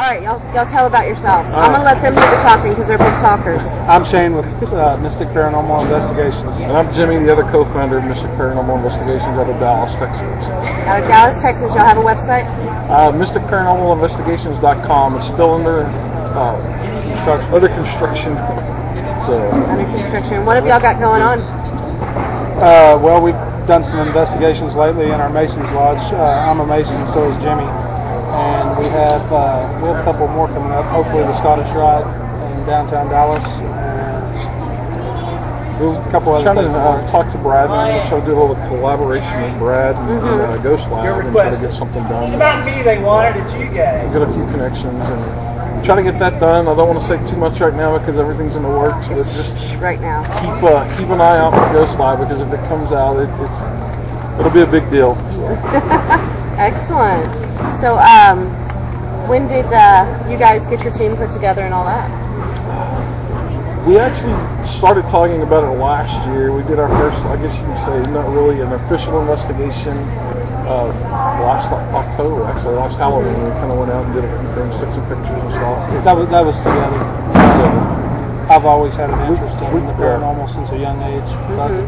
right, y'all tell about yourselves. I'm going to let them do the talking because they're big talkers. I'm Shane with Mystic Paranormal Investigations. And I'm Jimmy, the other co-founder of Mystic Paranormal Investigations out of Dallas, Texas. Out of Dallas, Texas, y'all have a website? MysticParanormalInvestigations.com. It's still under construction. Under construction. What have y'all got going on? Well, we've done some investigations lately in our Mason's Lodge. I'm a Mason, so is Jimmy. And we have a couple more coming up. Hopefully the Scottish Rite in downtown Dallas. And a couple other things. Trying to talk to Brad, and we'll try to do a little collaboration with Brad and Ghost Lab and try to get something done. It's not me they wanted, it's you guys. We've got a few connections and try to get that done. I don't want to say too much right now because everything's in the works. But just right now. Keep an eye out for Ghost Lab because if it comes out, it'll be a big deal. So. Excellent. So, when did you guys get your team put together and all that? We actually started talking about it last year. We did our first, I guess you could say, not really an official investigation last October, actually, last Halloween. We kind of went out and did a few things, took some pictures and stuff. That was together. I've always had an interest in the paranormal since a young age because of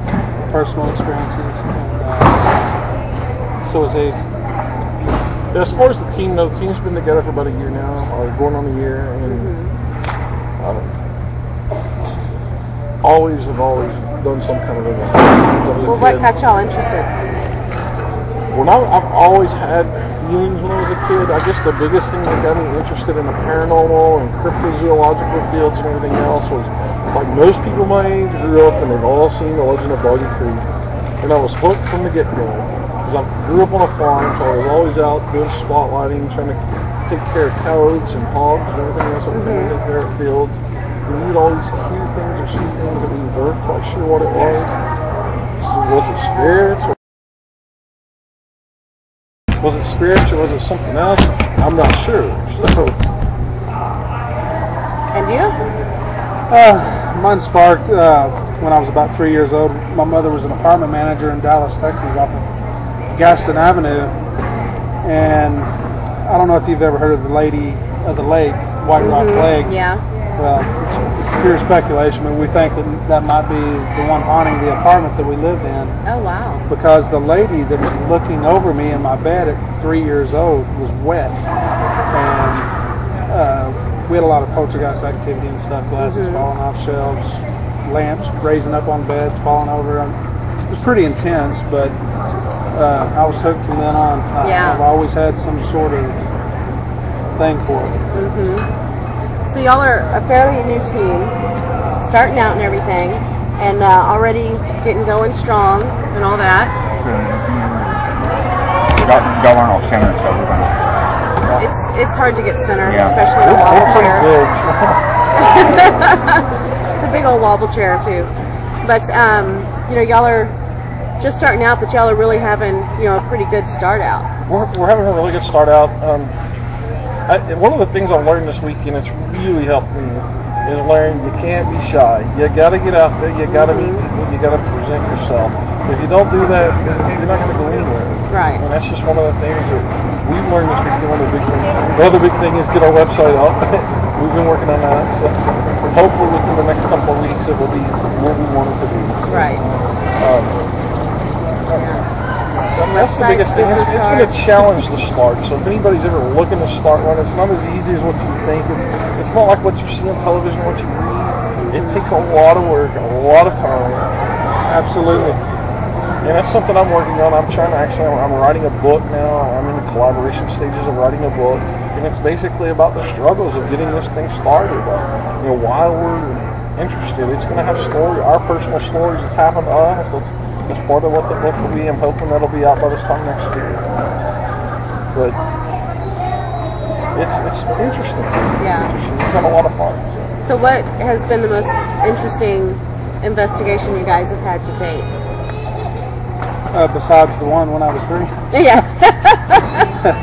personal experiences. And so is he. Yeah, as far as the team, the team's been together for about a year now, or going on a year, and always have done some kind of investigation. Well, what got y'all interested? I've always had feelings when I was a kid. I guess the biggest thing that got me interested in the paranormal and cryptozoological fields and everything else was, like most people my age grew up and they've all seen The Legend of Boggy Creek. And I was hooked from the get-go. Because I grew up on a farm, so I was always out doing spotlighting, trying to take care of cows and hogs and everything else that we take care of fields. And you'd always hear things or see things that we weren't quite sure what it was. So was it spirits? Was it spirits or was it something else? I'm not sure. So. And you? Mine sparked when I was about 3 years old. My mother was an apartment manager in Dallas, Texas, off of Gaston Avenue. And I don't know if you've ever heard of the Lady of the Lake, White Rock Lake. Yeah. Well, it's pure speculation, but we think that might be the one haunting the apartment that we lived in. Oh, wow. Because the lady that was looking over me in my bed at 3 years old was wet. And we had a lot of poltergeist activity and stuff, glasses falling off shelves, lamps raising up on beds, falling over. It was pretty intense, but I was hooked from then on. I've always had some sort of thing for it. So y'all are a fairly new team, starting out and everything, and already getting going strong and all that. Got learn all center, so we're gonna. It's hard to get center, especially in a wobble chair. It's a big old wobble chair too. But y'all are just starting out, but y'all are really having a pretty good start out. We're having a really good start out. One of the things I've learned this weekend that's really helped me is learn you can't be shy. You got to get out there. You got to meet people. You got to present yourself. If you don't do that, you're not going to go anywhere. Right. And that's just one of the things that we've learned this weekend. One of the big things. The other big thing is get our website up. We've been working on that. So hopefully within the next couple of weeks it will be what we want it to be. Right. That's the biggest thing. It's been a challenge to start. So if anybody's ever looking to start one, it's not as easy as what you think. It's not like what you see on television, what you read. It takes a lot of work, a lot of time. Absolutely. And that's something I'm working on. I'm writing a book now. I'm in the collaboration stages of writing a book. And it's basically about the struggles of getting this thing started. Why we're interested. It's going to have our personal stories that's happened to us. That's part of what the book will be. I'm hoping that'll be out by this time next year. But it's interesting. Yeah. We've had a lot of fun. So what has been the most interesting investigation you guys have had to date? Besides the one when I was 3. Yeah.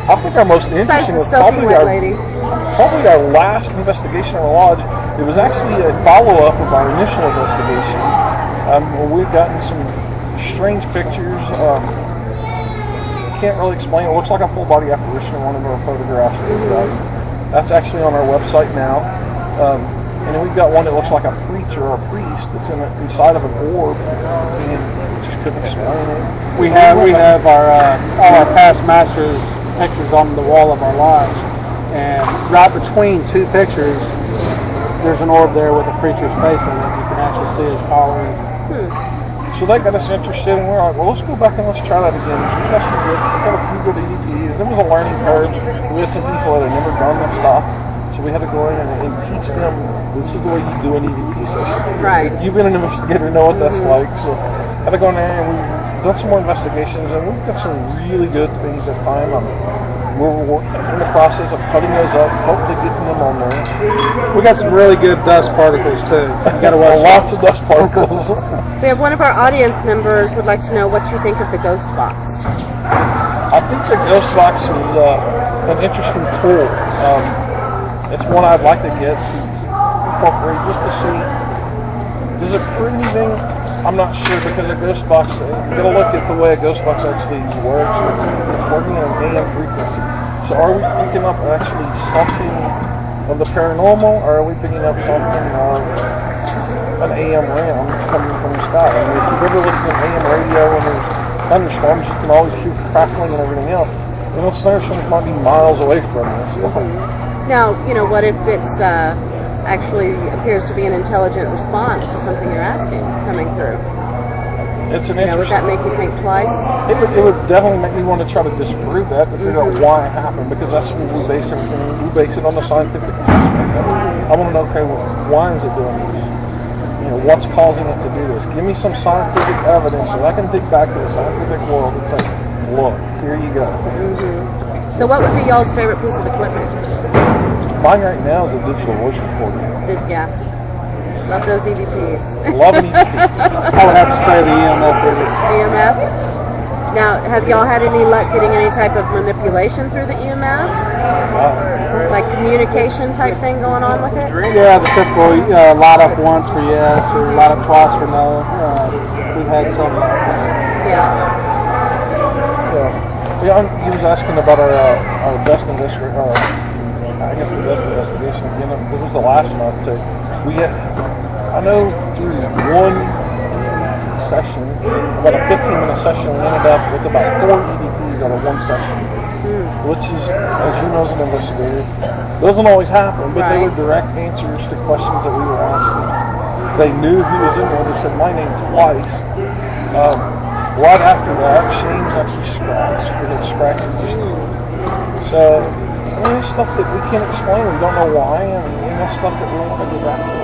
I think our most interesting was probably our last investigation on the lodge. It was actually a follow-up of our initial investigation. We've gotten some strange pictures. Can't really explain. It looks like a full body apparition in one of our photographs. That's actually on our website now. And then we've got one that looks like a preacher or a priest that's inside of an orb, and we just couldn't explain it. We have our all our past masters pictures on the wall of our lodge, and right between two pictures, there's an orb there with a preacher's face in it. You can actually see his collar. So that got us interested, and we're like, well, let's go back and let's try that again. We got a few good EVPs. There was a learning curve. We had some people that had never done this stuff, so we had to go in and teach them, this is the way you do an EVP system. Right. You've been an investigator, know what that's like. So I had to go in there, and we've done some more investigations, and we've got some really good things at time. We're in the process of cutting those up, hopefully getting them on there. We got some really good dust particles too. You gotta watch lots of dust particles. We have one of our audience members would like to know what you think of the ghost box. I think the ghost box is an interesting tool. It's one I'd like to get to incorporate just to see. Does it prove anything? I'm not sure, because a ghost box, you gotta look at the way a ghost box actually works. It's working at an AM frequency. So are we picking up actually something of the paranormal, or are we picking up something of an AM RAM coming from the sky? I mean, if you've ever listened to AM radio when there's thunderstorms, you can always hear crackling and everything else. And those thunderstorms might be miles away from us. Now, what if it's actually appears to be an intelligent response to something you're asking coming through? It's an Would that make you think twice? It would definitely make me want to try to disprove that, to figure out why it happened, because that's what we base everything. We base it on the scientific aspect of it. I want to know, okay, well, why is it doing this? What's causing it to do this? Give me some scientific evidence so I can dig back to the scientific world and say, look, here you go. So what would be y'all's favorite piece of equipment? Mine right now is a digital voice recorder. Yeah. Love those EVPs. Love an EVP. I would have to say the EMF. EMF? Now, have y'all had any luck getting any type of manipulation through the EMF? Like communication type thing going on with it? Yeah, the typical light up once for yes, or light up twice for no. We've had some. Yeah. He was asking about our best investigation. I guess the best investigation again. This was the last month too. I know through one session, about a 15-minute session, we ended up with about 4 EVPs out of one session, which is, as you know as an investigator, doesn't always happen, but they were direct answers to questions that we were asking. They knew who was in there. They said my name twice. Right after that, Shane's actually scratched. They had scratching just. So, it's stuff that we can't explain. We don't know why, and that's stuff that we want to go back to.